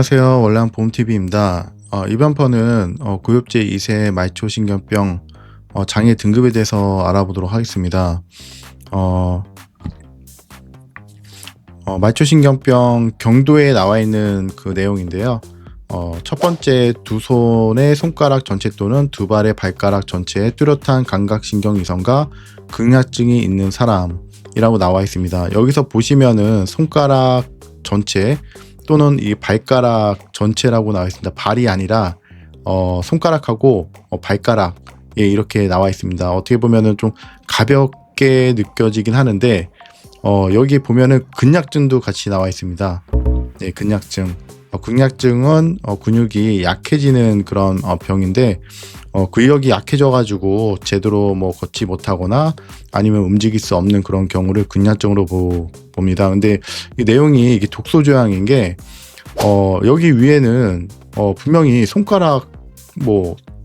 안녕하세요. 월남 보험TV입니다. 이번 편은 고엽제 2세 말초신경병 장애 등급에 대해서 알아보도록 하겠습니다. 말초신경병 경도에 나와 있는 그 내용인데요. 첫 번째, 두 손의 손가락 전체 또는 두 발의 발가락 전체에 뚜렷한 감각신경 이성과 극약증이 있는 사람이라고 나와 있습니다. 여기서 보시면은 손가락 전체 또는 이 발가락 전체라고 나와 있습니다. 발이 아니라 손가락하고 발가락, 이렇게 나와 있습니다. 어떻게 보면은 좀 가볍게 느껴지긴 하는데 여기 보면은 근약증도 같이 나와 있습니다. 네, 근약증. 근약증은 근육이 약해지는 그런 병인데 근력이 약해져 가지고 제대로 걷지 못하거나 아니면 움직일 수 없는 그런 경우를 근약증으로 봅니다. 근데 이 내용이 이게 독소 조항인 게 여기 위에는 분명히 손가락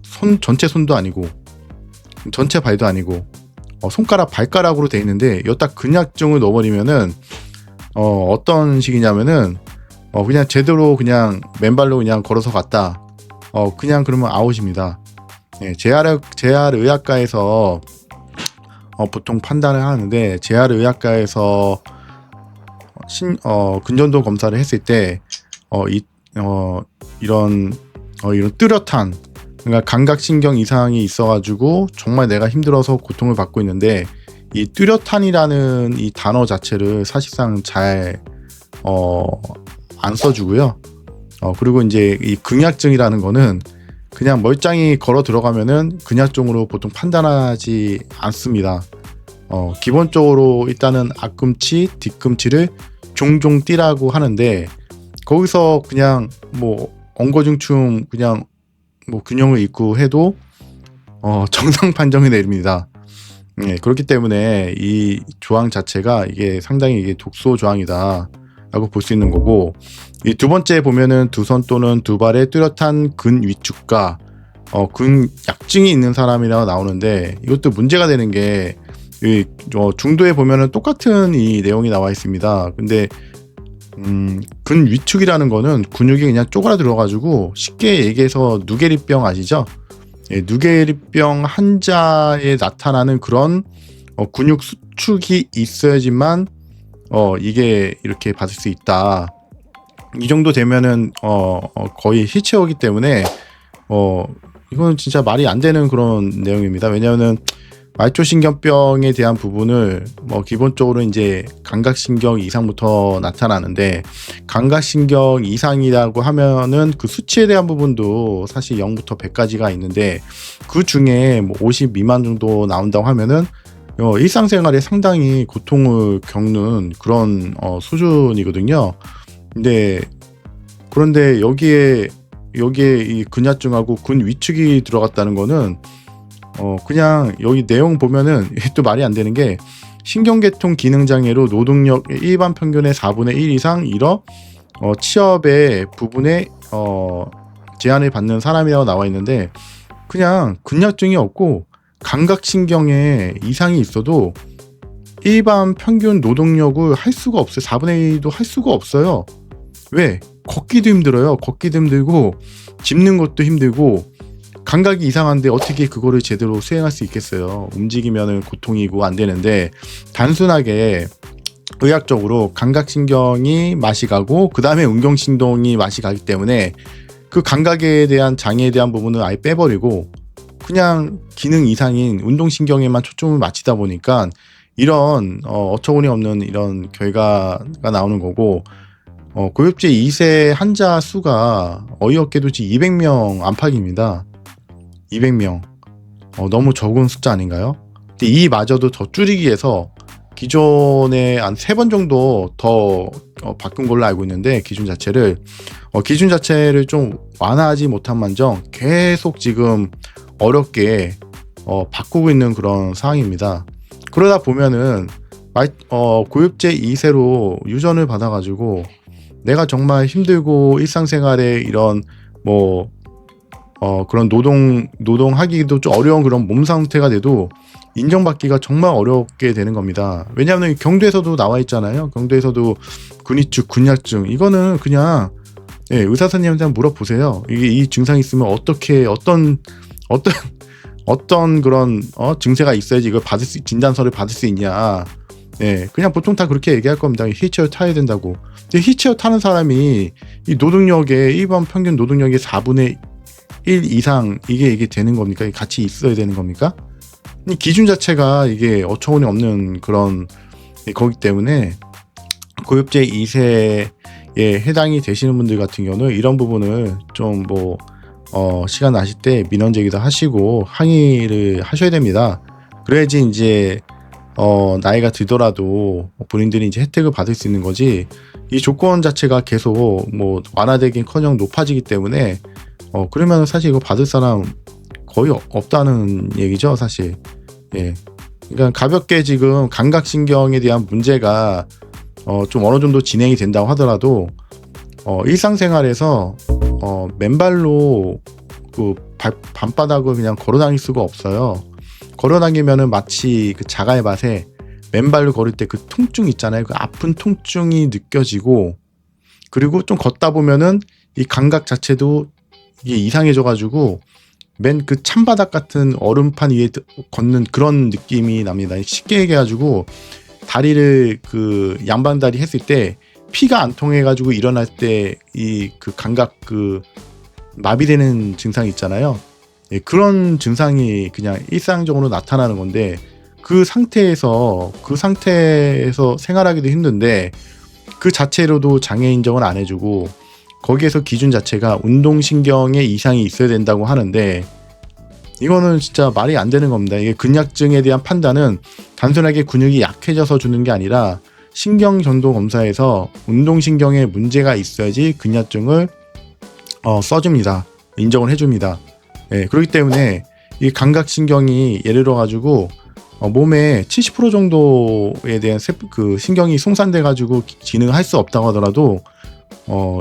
손 전체 손도 아니고 전체 발도 아니고 손가락 발가락으로 돼 있는데 여기다 근약증을 넣어버리면은 어떤 식이냐면은 그냥 제대로 그냥 맨발로 그냥 걸어서 갔다. 그냥 그러면 아웃입니다. 예, 재활의학과에서 보통 판단을 하는데 재활의학과에서 근전도 검사를 했을 때 이런 뚜렷한, 그러니까 감각신경 이상이 있어가지고 정말 내가 힘들어서 고통을 받고 있는데 이 뚜렷한이라는 이 단어 자체를 사실상 잘 안 써주고요. 그리고 이제 이 근약증이라는 거는 그냥 멀쩡히 걸어 들어가면은 근약증으로 보통 판단하지 않습니다. 기본적으로 일단은 앞꿈치, 뒤꿈치를 종종 띠라고 하는데 거기서 그냥 엉거중춤 그냥 균형을 잃고 해도 정상 판정이 내립니다. 그렇기 때문에 이 조항 자체가 이게 상당히 이게 독소 조항이다 라고 볼 수 있는 거고, 이 두 번째 보면은 두 손 또는 두 발의 뚜렷한 근 위축과 근약증이 있는 사람이라고 나오는데 이것도 문제가 되는 게 중도에 보면은 똑같은 이 내용이 나와 있습니다. 근데 근 위축이라는 거는 근육이 그냥 쪼그라들어 가지고 쉽게 얘기해서 누게리병 아시죠? 누게리병 환자에 나타나는 그런 근육 수축이 있어야지만 이게 이렇게 받을 수 있다. 이 정도 되면은 거의 휠체어이기 때문에 이건 진짜 말이 안 되는 그런 내용입니다. 왜냐하면 말초신경병에 대한 부분을 기본적으로 이제 감각신경 이상부터 나타나는데, 감각신경 이상이라고 하면은 그 수치에 대한 부분도 사실 0부터 100까지가 있는데 그 중에 50 미만 정도 나온다고 하면은 일상생활에 상당히 고통을 겪는 그런 수준이거든요. 그런데 여기에 이 근약증하고 근 위축이 들어갔다는 거는 그냥 여기 내용 보면은 또 말이 안 되는 게 신경계통 기능장애로 노동력 일반 평균의 4분의 1 이상 잃어 취업의 부분에 제한을 받는 사람이라고 나와 있는데, 그냥 근약증이 없고 감각신경에 이상이 있어도 일반 평균 노동력을 할 수가 없어요. 4분의 1도 할 수가 없어요. 왜? 걷기도 힘들어요. 걷기도 힘들고 짚는 것도 힘들고 감각이 이상한데 어떻게 그거를 제대로 수행할 수 있겠어요. 움직이면은 고통이고 안 되는데, 단순하게 의학적으로 감각신경이 맛이 가고 그 다음에 운경신경이 맛이 가기 때문에 그 감각에 대한 장애에 대한 부분은 아예 빼버리고 그냥 기능 이상인 운동신경에만 초점을 맞추다 보니까 이런 어처구니 없는 이런 결과가 나오는 거고, 고엽제 2세 환자 수가 어이없게도 지금 200명 안팎입니다. 200명. 너무 적은 숫자 아닌가요? 근데 이마저도 더 줄이기 위해서 기존에 한 3번 정도 더 바꾼 걸로 알고 있는데, 기준 자체를 좀 완화하지 못한 만정 계속 지금 어렵게 바꾸고 있는 그런 상황입니다. 그러다 보면은 고엽제 2세로 유전을 받아가지고 내가 정말 힘들고 일상생활에 이런 그런 노동하기도 좀 어려운 그런 몸 상태가 돼도 인정받기가 정말 어렵게 되는 겁니다. 왜냐하면 경도에서도 나와 있잖아요. 경도에서도 근위축, 근약증, 이거는 그냥 예, 의사 선생님한테 한번 물어보세요. 이게 이 증상이 있으면 어떻게 어떤 그런 증세가 있어야지 이걸 진단서를 받을 수 있냐. 예, 그냥 보통 다 그렇게 얘기할 겁니다. 휠체어 타야 된다고. 근데 휠체어 타는 사람이 이 노동력의 일반 평균 노동력의 4분의 1 이상 이게 되는 겁니까? 같이 있어야 되는 겁니까? 이 기준 자체가 이게 어처구니 없는 그런 거기 때문에 고엽제 2세에 해당이 되시는 분들 같은 경우는 이런 부분을 좀 시간 나실 때 민원 제기도 하시고 항의를 하셔야 됩니다. 그래야지 이제 나이가 들더라도 본인들이 이제 혜택을 받을 수 있는 거지. 이 조건 자체가 계속 완화되긴커녕 높아지기 때문에 그러면 사실 이거 받을 사람 거의 없다는 얘기죠, 사실. 예. 그러니까 가볍게 지금 감각신경에 대한 문제가 좀 어느 정도 진행이 된다고 하더라도 일상생활에서 맨발로 그 밤바닥을 그냥 걸어 다닐 수가 없어요. 걸어 다니면은 마치 그 자갈 밭에 맨발로 걸을 때 그 통증 있잖아요. 그 아픈 통증이 느껴지고, 그리고 좀 걷다 보면은 이 감각 자체도 이게 이상해져 가지고 맨 그 찬바닥 같은 얼음판 위에 걷는 그런 느낌이 납니다. 쉽게 얘기해 가지고 다리를 그 양반다리 했을 때 피가 안 통해 가지고 일어날 때 이 그 감각 그 마비되는 증상이 있잖아요. 예, 그런 증상이 그냥 일상적으로 나타나는 건데, 그 상태에서 생활하기도 힘든데 그 자체로도 장애 인정을 안 해주고, 거기에서 기준 자체가 운동신경에 이상이 있어야 된다고 하는데, 이거는 진짜 말이 안 되는 겁니다. 이게 근약증에 대한 판단은 단순하게 근육이 약해져서 주는 게 아니라 신경전도 검사에서 운동신경에 문제가 있어야지 근약증을 써줍니다. 인정을 해줍니다. 예, 그렇기 때문에 이 감각신경이 예를 들어 가지고 몸에 70% 정도에 대한 그 신경이 송산돼 가지고 기능할 수 없다고 하더라도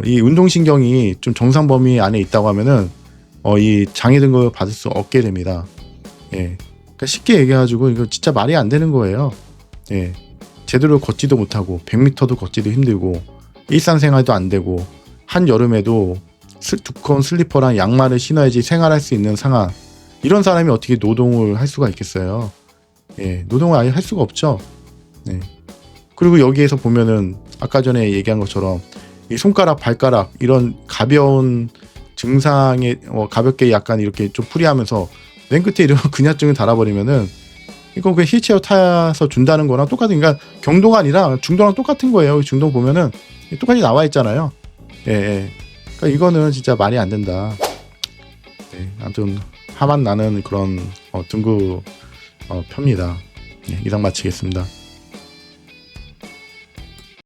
이 운동신경이 좀 정상 범위 안에 있다고 하면은 이 장애 등급을 받을 수 없게 됩니다. 예, 그러니까 쉽게 얘기해가지고 이거 진짜 말이 안 되는 거예요. 예, 제대로 걷지도 못하고 100m도 걷지도 힘들고 일상생활도 안 되고 한여름에도 두꺼운 슬리퍼랑 양말을 신어야지 생활할 수 있는 상황. 이런 사람이 어떻게 노동을 할 수가 있겠어요? 예, 노동을 아예 할 수가 없죠. 네. 그리고 여기에서 보면은 아까 전에 얘기한 것처럼 이 손가락, 발가락 이런 가벼운 증상에 가볍게 약간 이렇게 좀 풀이하면서 맨 끝에 이런 근약증을 달아버리면은 이거 그 휠체어 타서 준다는 거랑 똑같은, 그러니까 경도가 아니라 중도랑 똑같은 거예요. 중도 보면은 똑같이 나와 있잖아요. 예, 예. 그러니까 이거는 진짜 말이 안 된다. 네, 아무튼 화만 나는 그런 등급 펴입니다. 예, 이상 마치겠습니다.